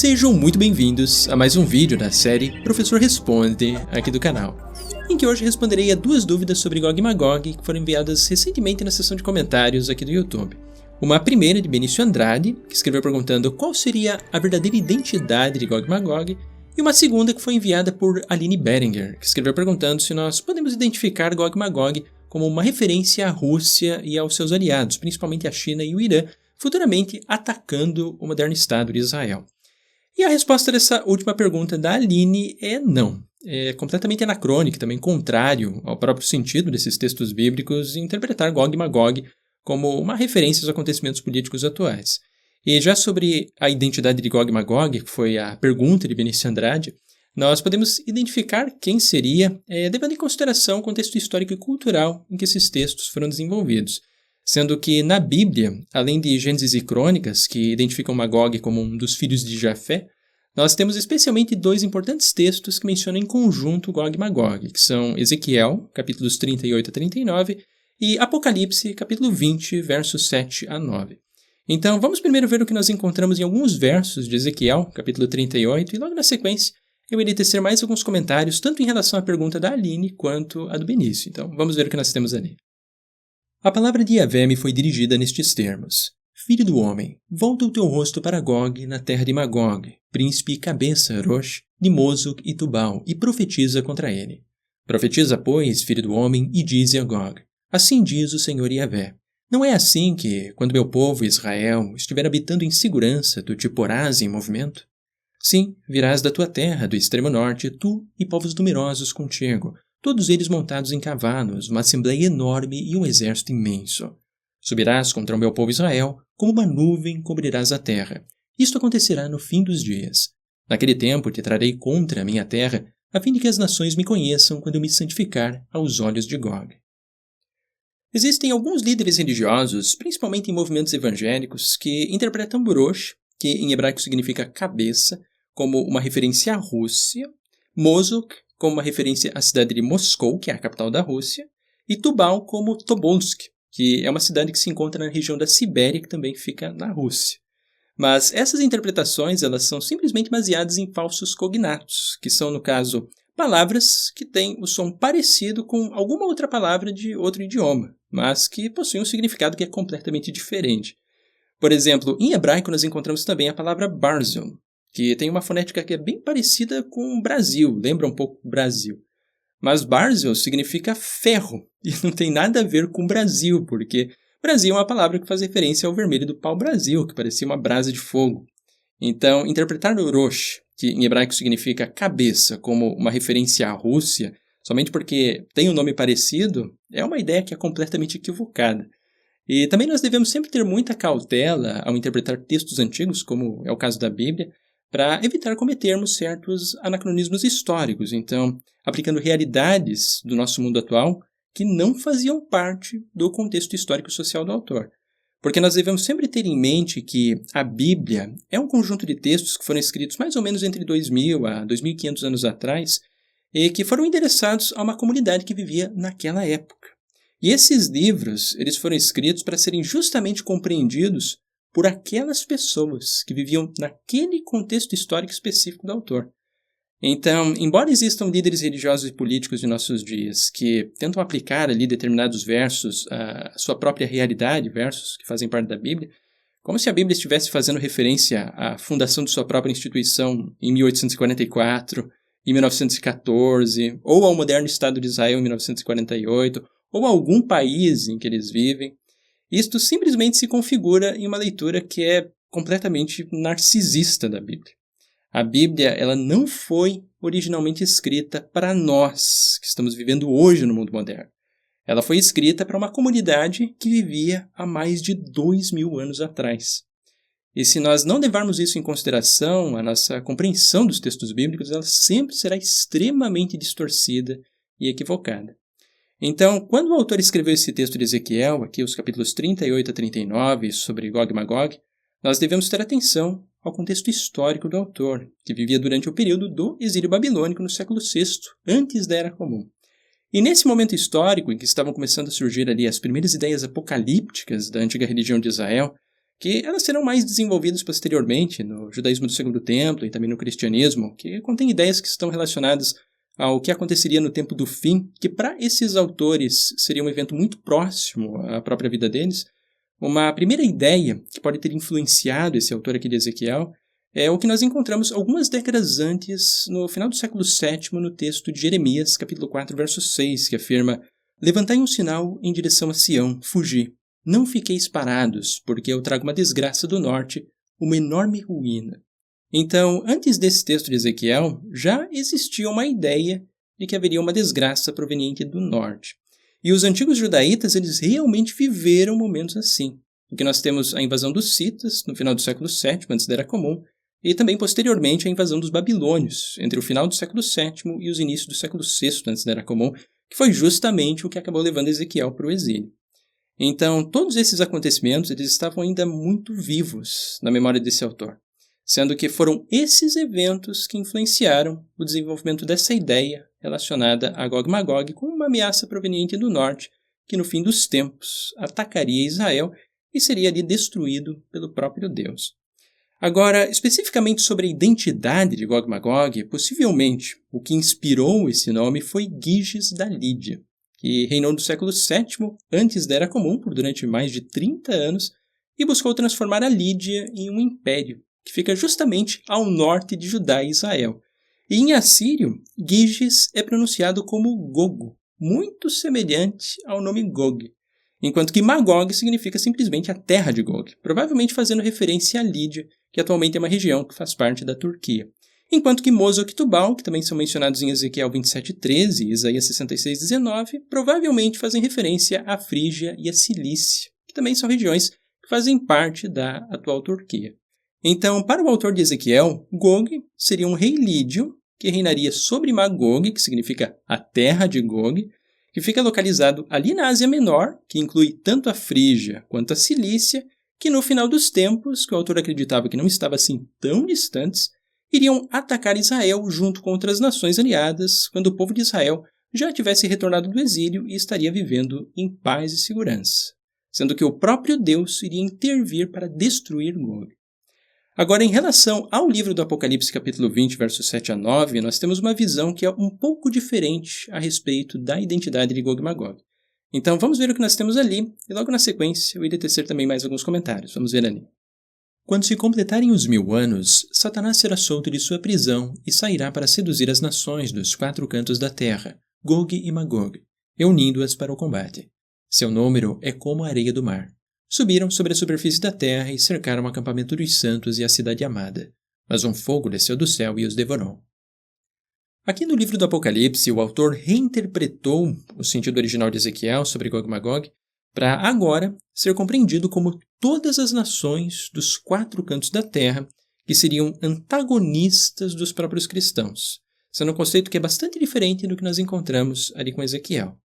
Sejam muito bem-vindos a mais um vídeo da série Professor Responde aqui do canal, em que hoje responderei a duas dúvidas sobre Gog e Magog que foram enviadas recentemente na seção de comentários aqui do YouTube. Uma primeira de Benício Andrade, que escreveu perguntando qual seria a verdadeira identidade de Gog e Magog, e uma segunda que foi enviada por Aline Berenger, que escreveu perguntando se nós podemos identificar Gog e Magog como uma referência à Rússia e aos seus aliados, principalmente a China e o Irã, futuramente atacando o moderno Estado de Israel. E a resposta dessa última pergunta da Aline é não. É completamente anacrônico e também contrário ao próprio sentido desses textos bíblicos interpretar Gog e Magog como uma referência aos acontecimentos políticos atuais. E já sobre a identidade de Gog e Magog, que foi a pergunta de Benício Andrade, nós podemos identificar quem seria, levando em consideração o contexto histórico e cultural em que esses textos foram desenvolvidos. Sendo que na Bíblia, além de Gênesis e Crônicas, que identificam Magog como um dos filhos de Jafé, nós temos especialmente dois importantes textos que mencionam em conjunto Gog e Magog, que são Ezequiel, capítulos 38 a 39, e Apocalipse, capítulo 20, versos 7 a 9. Então, vamos primeiro ver o que nós encontramos em alguns versos de Ezequiel, capítulo 38, e logo na sequência eu irei tecer mais alguns comentários, tanto em relação à pergunta da Aline quanto à do Benício. Então, vamos ver o que nós temos ali. A palavra de Yahvé me foi dirigida nestes termos. Filho do homem, volta o teu rosto para Gog, na terra de Magog, príncipe e cabeça, Rosh, de Mosuk e Tubal, e profetiza contra ele. Profetiza, pois, filho do homem, e dize a Gog, assim diz o Senhor Yahvé. Não é assim que, quando meu povo Israel estiver habitando em segurança, tu te porás em movimento? Sim, virás da tua terra, do extremo norte, tu e povos numerosos contigo, todos eles montados em cavalos, uma assembleia enorme e um exército imenso. Subirás contra o meu povo Israel, como uma nuvem cobrirás a terra. Isto acontecerá no fim dos dias. Naquele tempo te trarei contra a minha terra, a fim de que as nações me conheçam quando eu me santificar aos olhos de Gog. Existem alguns líderes religiosos, principalmente em movimentos evangélicos, que interpretam Rosh, que em hebraico significa cabeça, como uma referência à Rússia, Mosuk como uma referência à cidade de Moscou, que é a capital da Rússia, e Tubal como Tobolsk, que é uma cidade que se encontra na região da Sibéria, que também fica na Rússia. Mas essas interpretações elas são simplesmente baseadas em falsos cognatos, que são, no caso, palavras que têm o som parecido com alguma outra palavra de outro idioma, mas que possuem um significado que é completamente diferente. Por exemplo, em hebraico nós encontramos também a palavra Barzel, que tem uma fonética que é bem parecida com Brasil, lembra um pouco Brasil. Mas Barzel significa ferro, e não tem nada a ver com Brasil, porque Brasil é uma palavra que faz referência ao vermelho do pau-brasil, que parecia uma brasa de fogo. Então, interpretar Rosh, que em hebraico significa cabeça, como uma referência à Rússia, somente porque tem um nome parecido, é uma ideia que é completamente equivocada. E também nós devemos sempre ter muita cautela ao interpretar textos antigos, como é o caso da Bíblia, para evitar cometermos certos anacronismos históricos, então, aplicando realidades do nosso mundo atual que não faziam parte do contexto histórico e social do autor. Porque nós devemos sempre ter em mente que a Bíblia é um conjunto de textos que foram escritos mais ou menos entre 2000 a 2500 anos atrás e que foram endereçados a uma comunidade que vivia naquela época. E esses livros eles foram escritos para serem justamente compreendidos por aquelas pessoas que viviam naquele contexto histórico específico do autor. Então, embora existam líderes religiosos e políticos de nossos dias que tentam aplicar ali determinados versos à sua própria realidade, versos que fazem parte da Bíblia, como se a Bíblia estivesse fazendo referência à fundação de sua própria instituição em 1844, em 1914, ou ao moderno Estado de Israel em 1948, ou a algum país em que eles vivem. Isto simplesmente se configura em uma leitura que é completamente narcisista da Bíblia. A Bíblia ela não foi originalmente escrita para nós, que estamos vivendo hoje no mundo moderno. Ela foi escrita para uma comunidade que vivia há mais de 2000 anos atrás. E se nós não levarmos isso em consideração, a nossa compreensão dos textos bíblicos ela sempre será extremamente distorcida e equivocada. Então, quando o autor escreveu esse texto de Ezequiel, aqui os capítulos 38 a 39, sobre Gog e Magog, nós devemos ter atenção ao contexto histórico do autor, que vivia durante o período do exílio babilônico no século VI, antes da Era Comum. E nesse momento histórico, em que estavam começando a surgir ali as primeiras ideias apocalípticas da antiga religião de Israel, que elas serão mais desenvolvidas posteriormente no judaísmo do Segundo Templo e também no cristianismo, que contém ideias que estão relacionadas ao que aconteceria no tempo do fim, que para esses autores seria um evento muito próximo à própria vida deles. Uma primeira ideia que pode ter influenciado esse autor aqui de Ezequiel é o que nós encontramos algumas décadas antes, no final do século VII, no texto de Jeremias, capítulo 4, verso 6, que afirma: "Levantai um sinal em direção a Sião, fugi. Não fiqueis parados, porque eu trago uma desgraça do norte, uma enorme ruína." Então, antes desse texto de Ezequiel, já existia uma ideia de que haveria uma desgraça proveniente do norte. E os antigos judaítas, eles realmente viveram momentos assim. Porque nós temos a invasão dos citas, no final do século VII, antes da Era Comum, e também, posteriormente, a invasão dos babilônios, entre o final do século VII e os inícios do século VI, antes da Era Comum, que foi justamente o que acabou levando Ezequiel para o exílio. Então, todos esses acontecimentos eles estavam ainda muito vivos na memória desse autor, sendo que foram esses eventos que influenciaram o desenvolvimento dessa ideia relacionada a Gog e Magog como uma ameaça proveniente do norte, que no fim dos tempos atacaria Israel e seria ali destruído pelo próprio Deus. Agora, especificamente sobre a identidade de Gog e Magog, possivelmente o que inspirou esse nome foi Giges da Lídia, que reinou do século VII, antes da Era Comum, por durante mais de 30 anos, e buscou transformar a Lídia em um império, que fica justamente ao norte de Judá e Israel. E em assírio, Giges é pronunciado como Gogo, muito semelhante ao nome Gog, enquanto que Magog significa simplesmente a terra de Gog, provavelmente fazendo referência à Lídia, que atualmente é uma região que faz parte da Turquia. Enquanto que Mosok e Tubal, que também são mencionados em Ezequiel 27:13 e Isaías 66:19, provavelmente fazem referência à Frígia e à Cilícia, que também são regiões que fazem parte da atual Turquia. Então, para o autor de Ezequiel, Gog seria um rei lídio que reinaria sobre Magog, que significa a terra de Gog, que fica localizado ali na Ásia Menor, que inclui tanto a Frígia quanto a Cilícia, que no final dos tempos, que o autor acreditava que não estava assim tão distantes, iriam atacar Israel junto com outras nações aliadas, quando o povo de Israel já tivesse retornado do exílio e estaria vivendo em paz e segurança, sendo que o próprio Deus iria intervir para destruir Gog. Agora, em relação ao livro do Apocalipse, capítulo 20, versos 7 a 9, nós temos uma visão que é um pouco diferente a respeito da identidade de Gog e Magog. Então, vamos ver o que nós temos ali, e logo na sequência eu irei tecer também mais alguns comentários. Vamos ver ali. Quando se completarem os 1000 anos, Satanás será solto de sua prisão e sairá para seduzir as nações dos 4 cantos da terra, Gog e Magog, reunindo-as para o combate. Seu número é como a areia do mar. Subiram sobre a superfície da terra e cercaram o acampamento dos santos e a cidade amada. Mas um fogo desceu do céu e os devorou. Aqui no livro do Apocalipse, o autor reinterpretou o sentido original de Ezequiel sobre Gog e Magog para agora ser compreendido como todas as nações dos 4 cantos da terra que seriam antagonistas dos próprios cristãos, sendo um conceito que é bastante diferente do que nós encontramos ali com Ezequiel.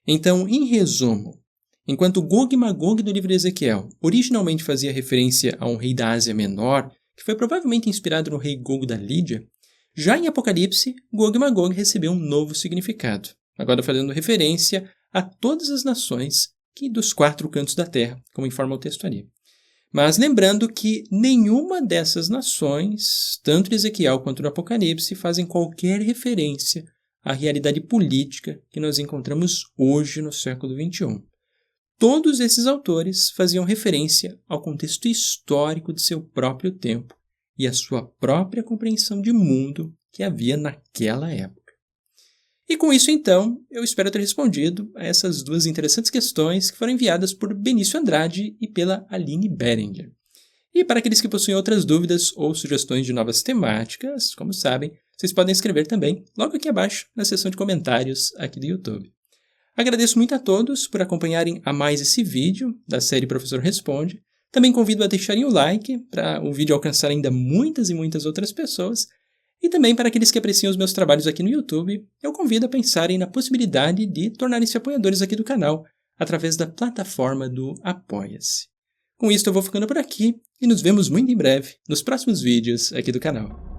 Então, em resumo, enquanto Gog e Magog do livro de Ezequiel originalmente fazia referência a um rei da Ásia Menor, que foi provavelmente inspirado no rei Gogo da Lídia, já em Apocalipse, Gog e Magog recebeu um novo significado, agora fazendo referência a todas as nações dos 4 cantos da terra, como informa o texto ali. Mas lembrando que nenhuma dessas nações, tanto de Ezequiel quanto do Apocalipse, fazem qualquer referência à realidade política que nós encontramos hoje no século XXI. Todos esses autores faziam referência ao contexto histórico de seu próprio tempo e à sua própria compreensão de mundo que havia naquela época. E com isso, então, eu espero ter respondido a essas 2 interessantes questões que foram enviadas por Benício Andrade e pela Aline Berenger. E para aqueles que possuem outras dúvidas ou sugestões de novas temáticas, como sabem, vocês podem escrever também logo aqui abaixo na seção de comentários aqui do YouTube. Agradeço muito a todos por acompanharem a mais esse vídeo da série Professor Responde. Também convido a deixarem o like para o vídeo alcançar ainda muitas e muitas outras pessoas. E também para aqueles que apreciam os meus trabalhos aqui no YouTube, eu convido a pensarem na possibilidade de tornarem-se apoiadores aqui do canal através da plataforma do Apoia-se. Com isso eu vou ficando por aqui e nos vemos muito em breve nos próximos vídeos aqui do canal.